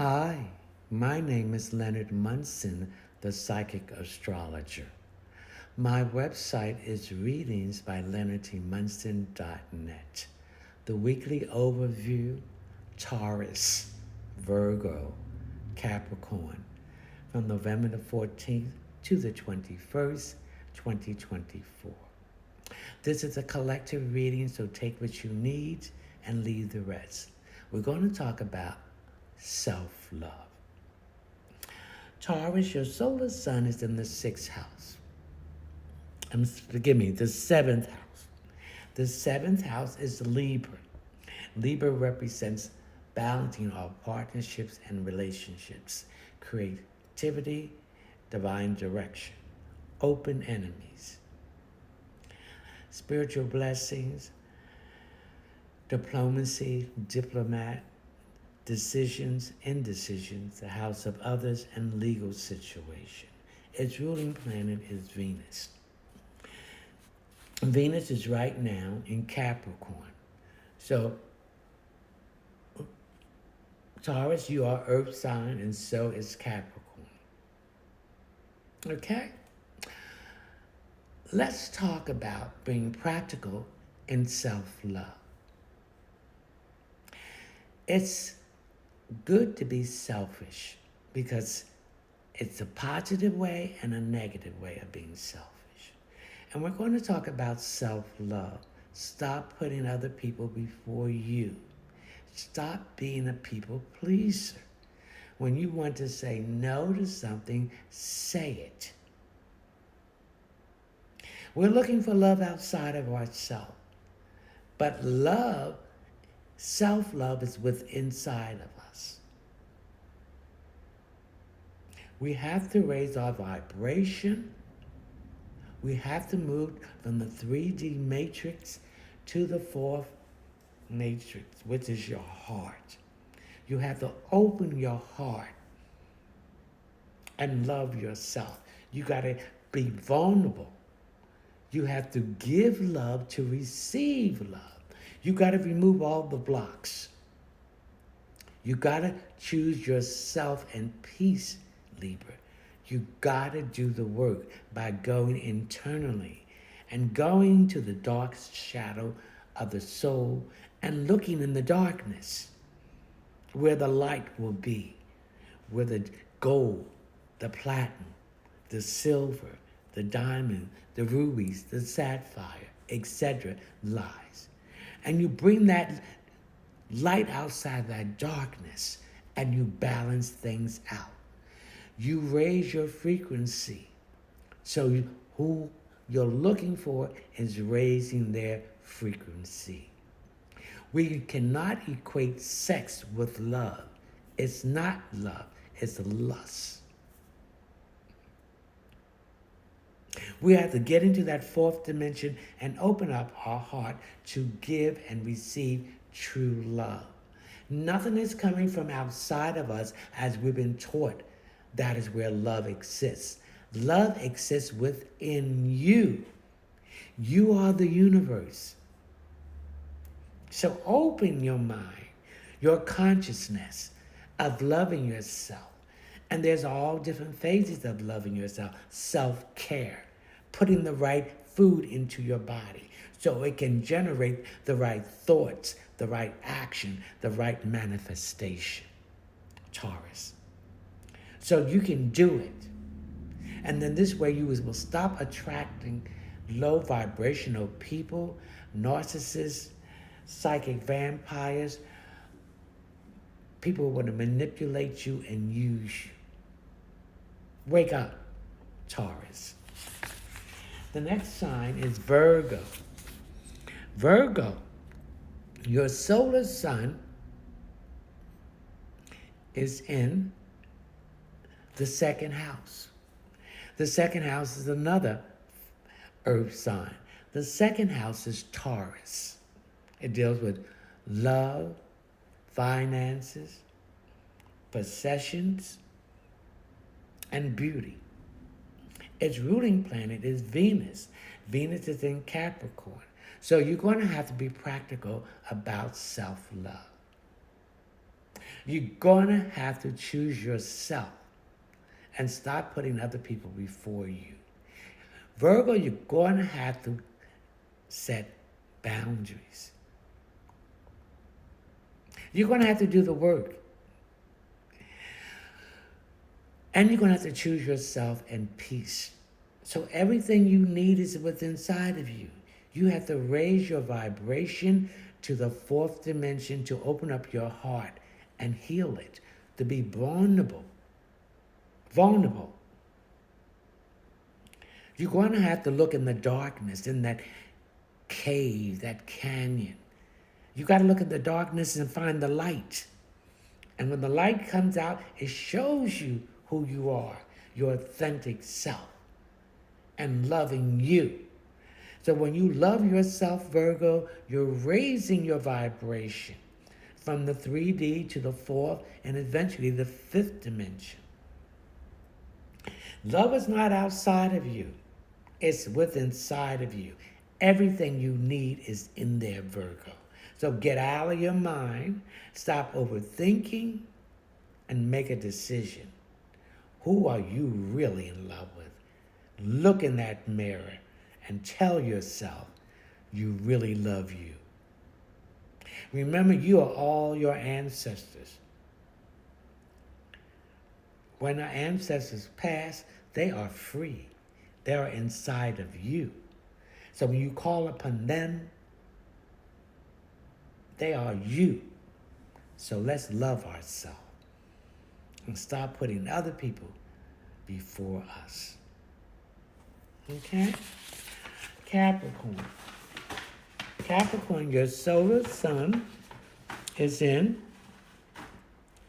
Hi, my name is Leonard Munson, the psychic astrologer. My website is readingsbyleonardmunson.net. The weekly overview, Taurus Virgo Capricorn, from November the 14th to the 21st, 2024. This is a collective reading, so take what you need and leave the rest. We're going to talk about self-love. Taurus, your solar sun is in the 6th house. The 7th house. The 7th house is Libra. Libra represents balancing our partnerships and relationships, creativity, divine direction, open enemies, spiritual blessings, diplomacy, diplomat, decisions, indecisions, the house of others, and legal situation. Its ruling planet is Venus. Venus is right now in Capricorn. So, Taurus, you are earth sign, and so is Capricorn. Okay? Let's talk about being practical in self-love. It's good to be selfish because it's a positive way and a negative way of being selfish. And we're going to talk about self-love. Stop putting other people before you. Stop being a people pleaser. When you want to say no to something, say it. We're looking for love outside of ourselves. But love, self-love, is within inside of us. We have to raise our vibration. We have to move from the 3D matrix to the 4th matrix, which is your heart. You have to open your heart and love yourself. You got to be vulnerable. You have to give love to receive love. You got to remove all the blocks. You got to choose yourself and peace, Libra. You got to do the work by going internally and going to the dark shadow of the soul and looking in the darkness where the light will be, where the gold, the platinum, the silver, the diamond, the rubies, the sapphire, etc. lies. And you bring that light outside that darkness and you balance things out. You raise your frequency. So who you're looking for is raising their frequency. We cannot equate sex with love. It's not love, it's lust. We have to get into that 4th dimension and open up our heart to give and receive true love. Nothing is coming from outside of us as we've been taught. That is where love exists. Love exists within you. You are the universe. So open your mind, your consciousness of loving yourself. And there's all different phases of loving yourself. Self-care, putting the right food into your body so it can generate the right thoughts, the right action, the right manifestation. Taurus. So you can do it. And then this way you will stop attracting low vibrational people, narcissists, psychic vampires, people who want to manipulate you and use you. Wake up, Taurus. The next sign is Virgo. Virgo, your solar sun is in the 2nd house. The 2nd house is another earth sign. The 2nd house is Taurus. It deals with love, finances, possessions, and beauty. Its ruling planet is Venus. Venus is in Capricorn. So you're going to have to be practical about self-love. You're going to have to choose yourself and stop putting other people before you. Virgo, you're going to have to set boundaries. You're going to have to do the work. And you're going to have to choose yourself and peace. So everything you need is within inside of you. You have to raise your vibration to the fourth dimension to open up your heart and heal it, to be vulnerable. Vulnerable. You're going to have to look in the darkness, in that cave, that canyon. You got to look at the darkness and find the light. And when the light comes out, it shows you who you are, your authentic self, and loving you. So when you love yourself, Virgo, you're raising your vibration from the 3D to the fourth and eventually the fifth dimension. Love is not outside of you. It's within inside of you. Everything you need is in there, Virgo. So get out of your mind, stop overthinking, and make a decision. Who are you really in love with? Look in that mirror and tell yourself you really love you. Remember, you are all your ancestors. When our ancestors pass, they are free. They are inside of you. So when you call upon them, they are you. So let's love ourselves and stop putting other people before us. Okay? Capricorn. Capricorn, your solar sun is in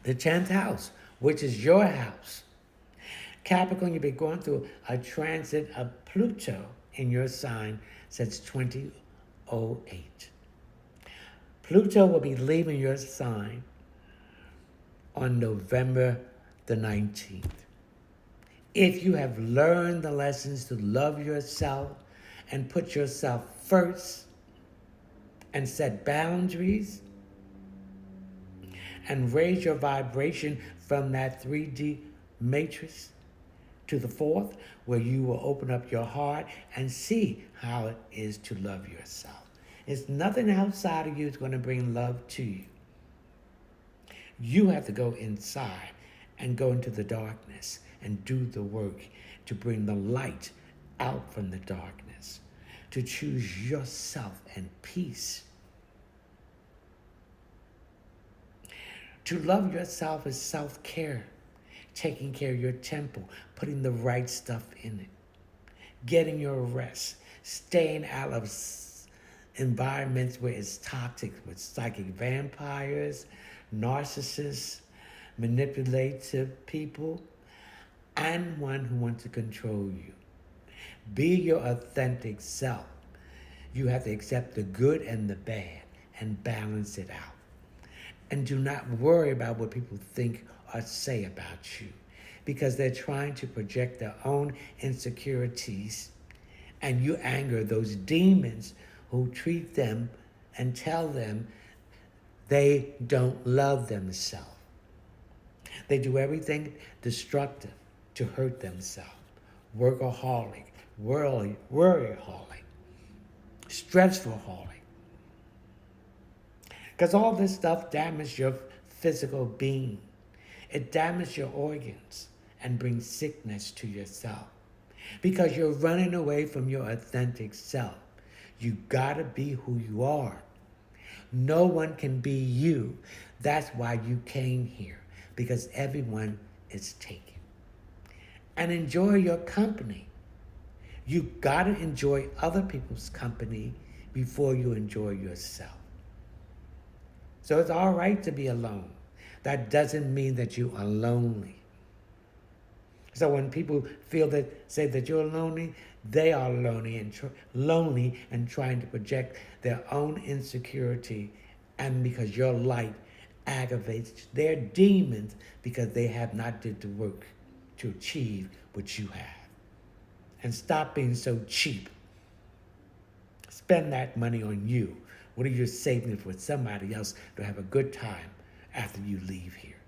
the 10th house, which is your house. Capricorn, you've been going through a transit of Pluto in your sign since 2008. Pluto will be leaving your sign on November the 19th. If you have learned the lessons to love yourself and put yourself first and set boundaries and raise your vibration from that 3D matrix to the fourth, where you will open up your heart and see how it is to love yourself. It's nothing outside of you that's going to bring love to you. You have to go inside and go into the darkness and do the work to bring the light out from the darkness, to choose yourself and peace. To love yourself is self-care, taking care of your temple, putting the right stuff in it, getting your rest, staying out of environments where it's toxic, with psychic vampires, narcissists, manipulative people, and one who wants to control you. Be your authentic self. You have to accept the good and the bad and balance it out. And do not worry about what people think or say about you, because they're trying to project their own insecurities, and you anger those demons who treat them and tell them they don't love themselves. They do everything destructive to hurt themselves. Workaholic, worryaholic, stressfulholic. Because all this stuff damages your physical being. It damages your organs and brings sickness to yourself. Because you're running away from your authentic self. You gotta be who you are. No one can be you. That's why you came here. Because everyone is taken. And enjoy your company. You gotta enjoy other people's company before you enjoy yourself. So it's all right to be alone. That doesn't mean that you are lonely. So when people say that you're lonely, they are lonely and trying to project their own insecurity, and because your light aggravates their demons because they have not did the work to achieve what you have. And stop being so cheap. Spend that money on you. What are you saving for somebody else to have a good time after you leave here.